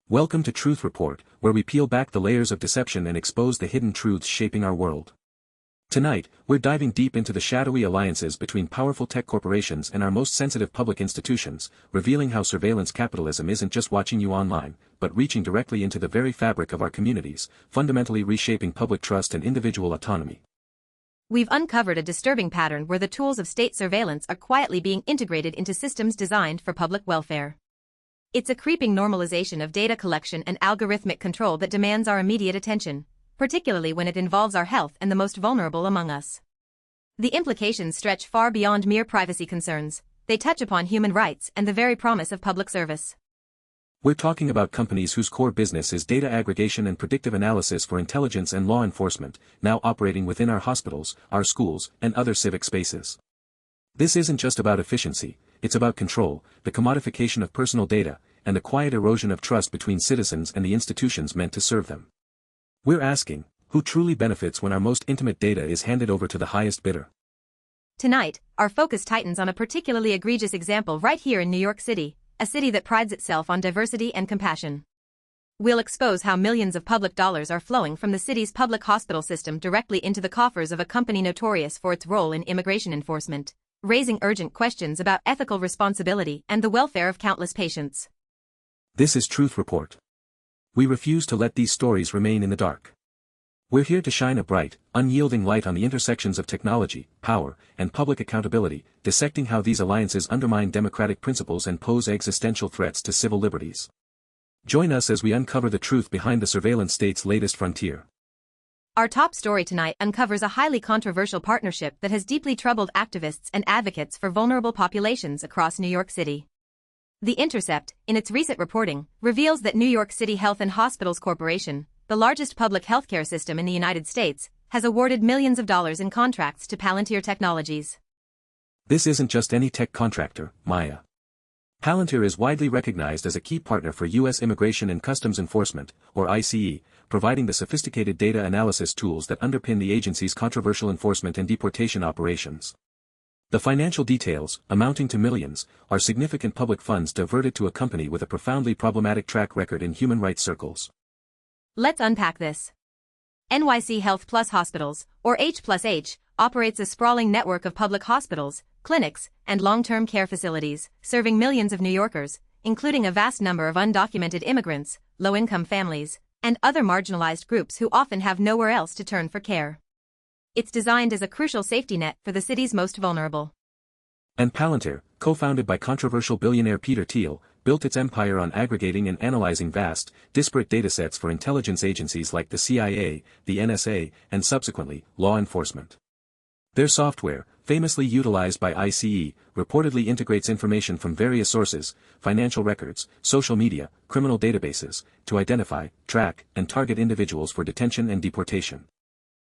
Welcome to Truth Report, where we peel back the layers of deception and expose the hidden truths shaping our world. Tonight, we're diving deep into the shadowy alliances between powerful tech corporations and our most sensitive public institutions, revealing how surveillance capitalism isn't just watching you online, but reaching directly into the very fabric of our communities, fundamentally reshaping public trust and individual autonomy. We've uncovered a disturbing pattern where the tools of state surveillance are quietly being integrated into systems designed for public welfare. It's a creeping normalization of data collection and algorithmic control that demands our immediate attention, particularly when it involves our health and the most vulnerable among us. The implications stretch far beyond mere privacy concerns. They touch upon human rights and the very promise of public service. We're talking about companies whose core business is data aggregation and predictive analysis for intelligence and law enforcement, now operating within our hospitals, our schools, and other civic spaces. This isn't just about efficiency, it's about control, the commodification of personal data, and the quiet erosion of trust between citizens and the institutions meant to serve them. We're asking, who truly benefits when our most intimate data is handed over to the highest bidder? Tonight, our focus tightens on a particularly egregious example right here in New York City, a city that prides itself on diversity and compassion. We'll expose how millions of public dollars are flowing from the city's public hospital system directly into the coffers of a company notorious for its role in immigration enforcement, raising urgent questions about ethical responsibility and the welfare of countless patients. This is Truth Report. We refuse to let these stories remain in the dark. We're here to shine a bright, unyielding light on the intersections of technology, power, and public accountability, dissecting how these alliances undermine democratic principles and pose existential threats to civil liberties. Join us as we uncover the truth behind the surveillance state's latest frontier. Our top story tonight uncovers a highly controversial partnership that has deeply troubled activists and advocates for vulnerable populations across New York City. The Intercept, in its recent reporting, reveals that New York City Health and Hospitals Corporation, the largest public healthcare system in the United States, has awarded millions of dollars in contracts to Palantir Technologies. This isn't just any tech contractor, Maya. Palantir is widely recognized as a key partner for U.S. Immigration and Customs Enforcement, or ICE, providing the sophisticated data analysis tools that underpin the agency's controversial enforcement and deportation operations. The financial details, amounting to millions, are significant public funds diverted to a company with a profoundly problematic track record in human rights circles. Let's unpack this. NYC Health Plus Hospitals, or H+H, operates a sprawling network of public hospitals, clinics, and long-term care facilities, serving millions of New Yorkers, including a vast number of undocumented immigrants, low-income families, and other marginalized groups who often have nowhere else to turn for care. It's designed as a crucial safety net for the city's most vulnerable. And Palantir, co-founded by controversial billionaire Peter Thiel, built its empire on aggregating and analyzing vast, disparate datasets for intelligence agencies like the CIA, the NSA, and subsequently, law enforcement. Their software, famously utilized by ICE, reportedly integrates information from various sources, financial records, social media, criminal databases, to identify, track, and target individuals for detention and deportation.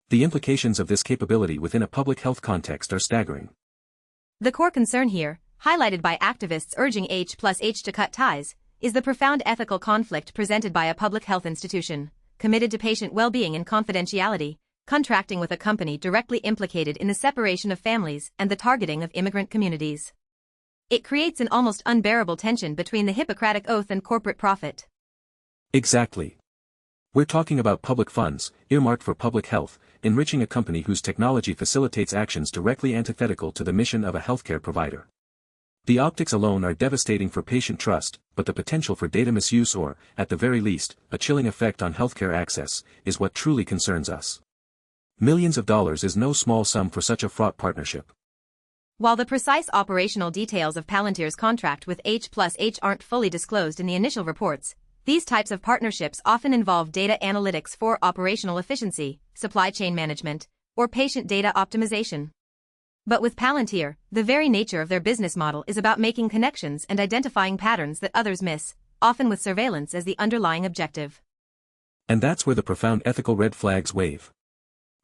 The implications of this capability within a public health context are staggering. The core concern here, highlighted by activists urging H+H to cut ties, is the profound ethical conflict presented by a public health institution, committed to patient well-being and confidentiality, contracting with a company directly implicated in the separation of families and the targeting of immigrant communities. It creates an almost unbearable tension between the Hippocratic Oath and corporate profit. Exactly. We're talking about public funds, earmarked for public health, enriching a company whose technology facilitates actions directly antithetical to the mission of a healthcare provider. The optics alone are devastating for patient trust, but the potential for data misuse or, at the very least, a chilling effect on healthcare access, is what truly concerns us. Millions of dollars is no small sum for such a fraught partnership. While the precise operational details of Palantir's contract with H+H aren't fully disclosed in the initial reports, these types of partnerships often involve data analytics for operational efficiency, supply chain management, or patient data optimization. But with Palantir, the very nature of their business model is about making connections and identifying patterns that others miss, often with surveillance as the underlying objective. And that's where the profound ethical red flags wave.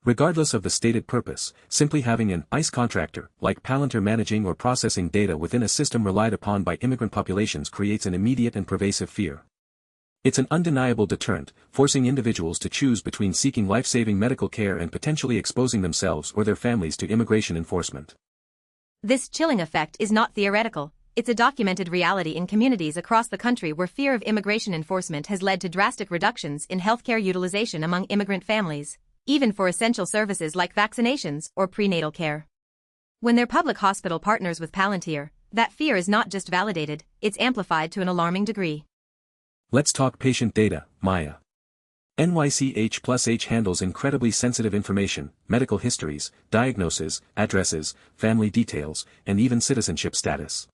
Regardless of the stated purpose, simply having an ICE contractor, like Palantir managing or processing data within a system relied upon by immigrant populations creates an immediate and pervasive fear. It's an undeniable deterrent, forcing individuals to choose between seeking life-saving medical care and potentially exposing themselves or their families to immigration enforcement. This chilling effect is not theoretical. it's a documented reality in communities across the country where fear of immigration enforcement has led to drastic reductions in healthcare utilization among immigrant families, even for essential services like vaccinations or prenatal care. When their public hospital partners with Palantir, that fear is not just validated, it's amplified to an alarming degree. Let's talk patient data, Maya. NYC H+H handles incredibly sensitive information, medical histories, diagnoses, addresses, family details, and even citizenship status.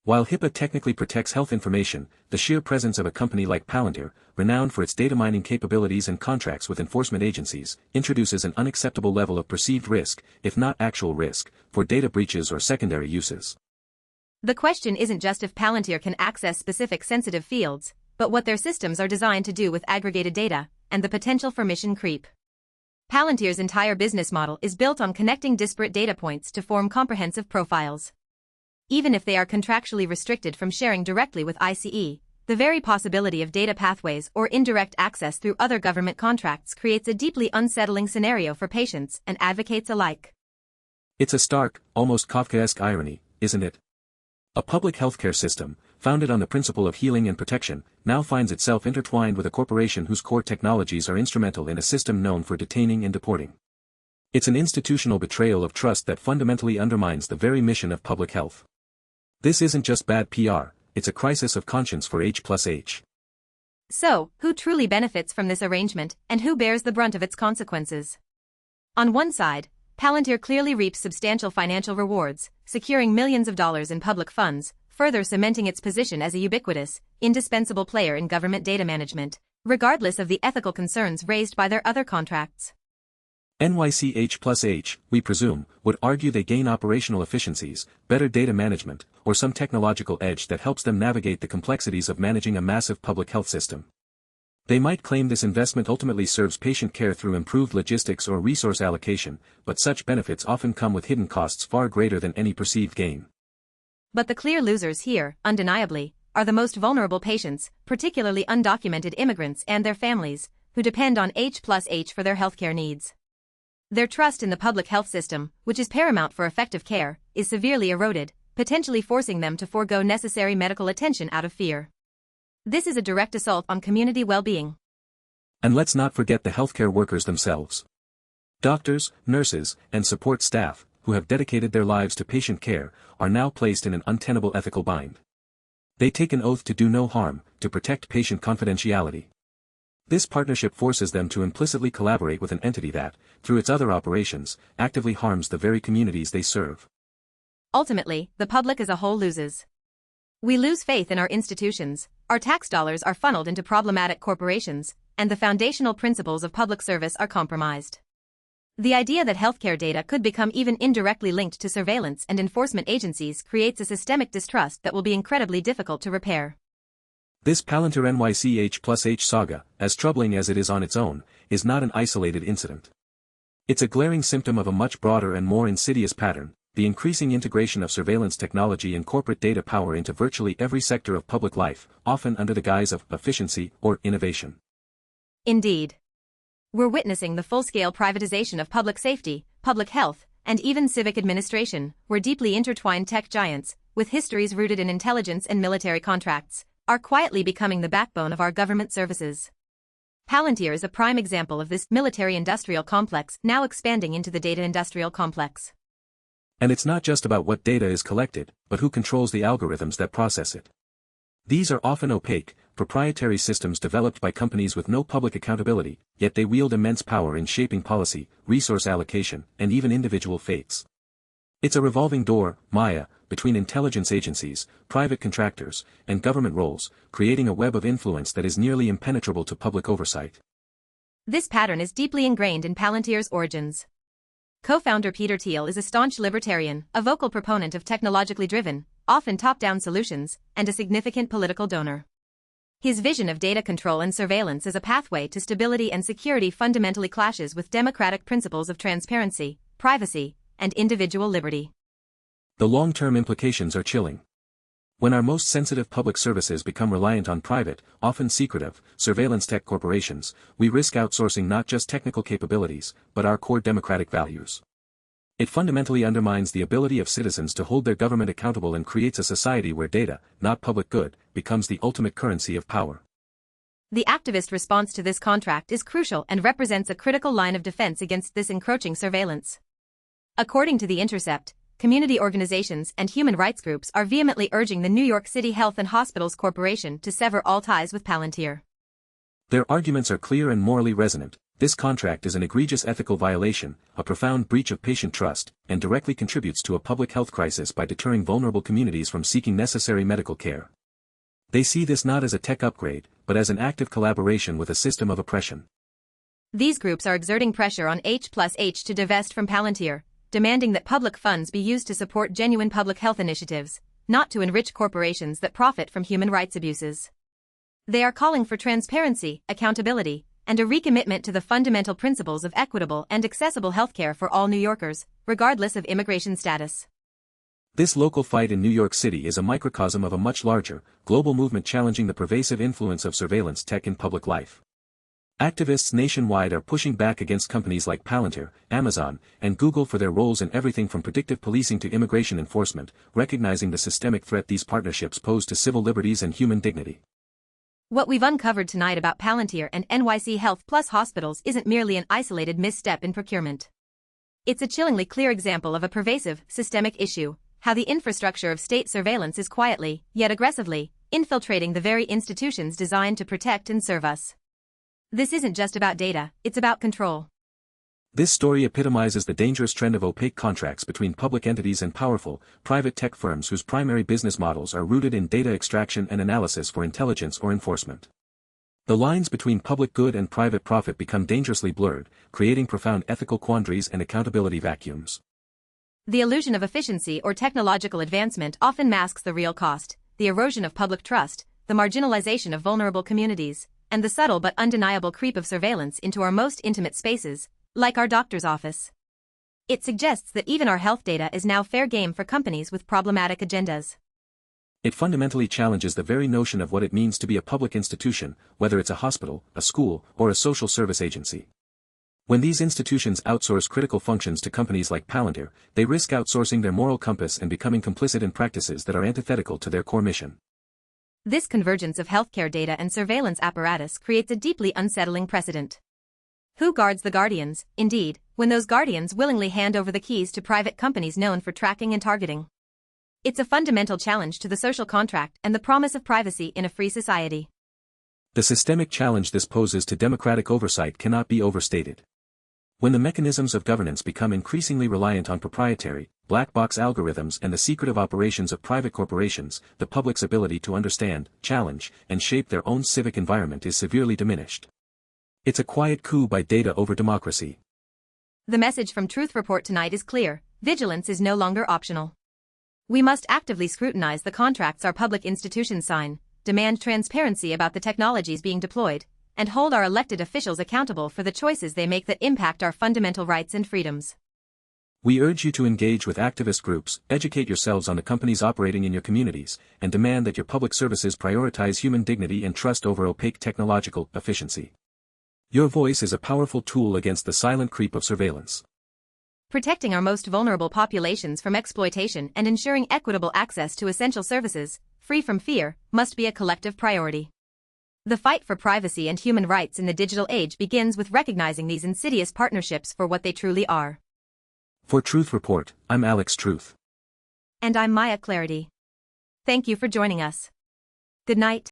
While HIPAA technically protects health information, the sheer presence of a company like Palantir, renowned for its data mining capabilities and contracts with enforcement agencies, introduces an unacceptable level of perceived risk, if not actual risk, for data breaches or secondary uses. The question isn't just if Palantir can access specific sensitive fields, but what their systems are designed to do with aggregated data, and the potential for mission creep. Palantir's entire business model is built on connecting disparate data points to form comprehensive profiles. Even if they are contractually restricted from sharing directly with ICE, the very possibility of data pathways or indirect access through other government contracts creates a deeply unsettling scenario for patients and advocates alike. It's a stark, almost Kafkaesque irony, isn't it? A public healthcare system, founded on the principle of healing and protection, now finds itself intertwined with a corporation whose core technologies are instrumental in a system known for detaining and deporting. It's an institutional betrayal of trust that fundamentally undermines the very mission of public health. This isn't just bad PR, it's a crisis of conscience for H+H. So, who truly benefits from this arrangement, and who bears the brunt of its consequences? On one side, Palantir clearly reaps substantial financial rewards, securing millions of dollars in public funds, further cementing its position as a ubiquitous, indispensable player in government data management, regardless of the ethical concerns raised by their other contracts. NYC H+H, we presume, would argue they gain operational efficiencies, better data management, or some technological edge that helps them navigate the complexities of managing a massive public health system. They might claim this investment ultimately serves patient care through improved logistics or resource allocation, but such benefits often come with hidden costs far greater than any perceived gain. But the clear losers here, undeniably, are the most vulnerable patients, particularly undocumented immigrants and their families, who depend on H+H for their healthcare needs. Their trust in the public health system, which is paramount for effective care, is severely eroded, potentially forcing them to forego necessary medical attention out of fear. This is a direct assault on community well-being. And let's not forget the healthcare workers themselves. Doctors, nurses, and support staff, who have dedicated their lives to patient care, are now placed in an untenable ethical bind. They take an oath to do no harm, to protect patient confidentiality. This partnership forces them to implicitly collaborate with an entity that, through its other operations, actively harms the very communities they serve. Ultimately, the public as a whole loses. We lose faith in our institutions, our tax dollars are funneled into problematic corporations, and the foundational principles of public service are compromised. The idea that healthcare data could become even indirectly linked to surveillance and enforcement agencies creates a systemic distrust that will be incredibly difficult to repair. This Palantir NYC H+H saga, as troubling as it is on its own, is not an isolated incident. It's a glaring symptom of a much broader and more insidious pattern, the increasing integration of surveillance technology and corporate data power into virtually every sector of public life, often under the guise of efficiency or innovation. Indeed. We're witnessing the full-scale privatization of public safety, public health, and even civic administration, where deeply intertwined tech giants, with histories rooted in intelligence and military contracts, are quietly becoming the backbone of our government services. Palantir is a prime example of this military-industrial complex now expanding into the data-industrial complex. And it's not just about what data is collected, but who controls the algorithms that process it. These are often opaque, proprietary systems developed by companies with no public accountability, yet they wield immense power in shaping policy, resource allocation, and even individual fates. It's a revolving door, Maya, between intelligence agencies, private contractors, and government roles, creating a web of influence that is nearly impenetrable to public oversight. This pattern is deeply ingrained in Palantir's origins. Co-founder Peter Thiel is a staunch libertarian, a vocal proponent of technologically driven, often top-down solutions, and a significant political donor. His vision of data control and surveillance as a pathway to stability and security fundamentally clashes with democratic principles of transparency, privacy, and individual liberty. The long-term implications are chilling. When our most sensitive public services become reliant on private, often secretive, surveillance tech corporations, we risk outsourcing not just technical capabilities, but our core democratic values. It fundamentally undermines the ability of citizens to hold their government accountable and creates a society where data, not public good, becomes the ultimate currency of power. The activist response to this contract is crucial and represents a critical line of defense against this encroaching surveillance. According to The Intercept, community organizations and human rights groups are vehemently urging the New York City Health and Hospitals Corporation to sever all ties with Palantir. Their arguments are clear and morally resonant. This contract is an egregious ethical violation, a profound breach of patient trust, and directly contributes to a public health crisis by deterring vulnerable communities from seeking necessary medical care. They see this not as a tech upgrade, but as an active collaboration with a system of oppression. These groups are exerting pressure on H+H to divest from Palantir, demanding that public funds be used to support genuine public health initiatives, not to enrich corporations that profit from human rights abuses. They are calling for transparency, accountability, and a recommitment to the fundamental principles of equitable and accessible healthcare for all New Yorkers, regardless of immigration status. This local fight in New York City is a microcosm of a much larger, global movement challenging the pervasive influence of surveillance tech in public life. Activists nationwide are pushing back against companies like Palantir, Amazon, and Google for their roles in everything from predictive policing to immigration enforcement, recognizing the systemic threat these partnerships pose to civil liberties and human dignity. What we've uncovered tonight about Palantir and NYC Health Plus hospitals isn't merely an isolated misstep in procurement. It's a chillingly clear example of a pervasive, systemic issue, how the infrastructure of state surveillance is quietly, yet aggressively, infiltrating the very institutions designed to protect and serve us. This isn't just about data, it's about control. This story epitomizes the dangerous trend of opaque contracts between public entities and powerful, private tech firms whose primary business models are rooted in data extraction and analysis for intelligence or enforcement. The lines between public good and private profit become dangerously blurred, creating profound ethical quandaries and accountability vacuums. The illusion of efficiency or technological advancement often masks the real cost, the erosion of public trust, the marginalization of vulnerable communities, and the subtle but undeniable creep of surveillance into our most intimate spaces, like our doctor's office. It suggests that even our health data is now fair game for companies with problematic agendas. It fundamentally challenges the very notion of what it means to be a public institution, whether it's a hospital, a school, or a social service agency. When these institutions outsource critical functions to companies like Palantir, they risk outsourcing their moral compass and becoming complicit in practices that are antithetical to their core mission. This convergence of healthcare data and surveillance apparatus creates a deeply unsettling precedent. Who guards the guardians, indeed, when those guardians willingly hand over the keys to private companies known for tracking and targeting? It's a fundamental challenge to the social contract and the promise of privacy in a free society. The systemic challenge this poses to democratic oversight cannot be overstated. When the mechanisms of governance become increasingly reliant on proprietary, black box algorithms and the secretive operations of private corporations, the public's ability to understand, challenge, and shape their own civic environment is severely diminished. It's a quiet coup by data over democracy. The message from Truth Report tonight is clear: vigilance is no longer optional. We must actively scrutinize the contracts our public institutions sign, demand transparency about the technologies being deployed, and hold our elected officials accountable for the choices they make that impact our fundamental rights and freedoms. We urge you to engage with activist groups, educate yourselves on the companies operating in your communities, and demand that your public services prioritize human dignity and trust over opaque technological efficiency. Your voice is a powerful tool against the silent creep of surveillance. Protecting our most vulnerable populations from exploitation and ensuring equitable access to essential services, free from fear, must be a collective priority. The fight for privacy and human rights in the digital age begins with recognizing these insidious partnerships for what they truly are. For Truth Report, I'm Alex Truth. And I'm Maya Clarity. Thank you for joining us. Good night.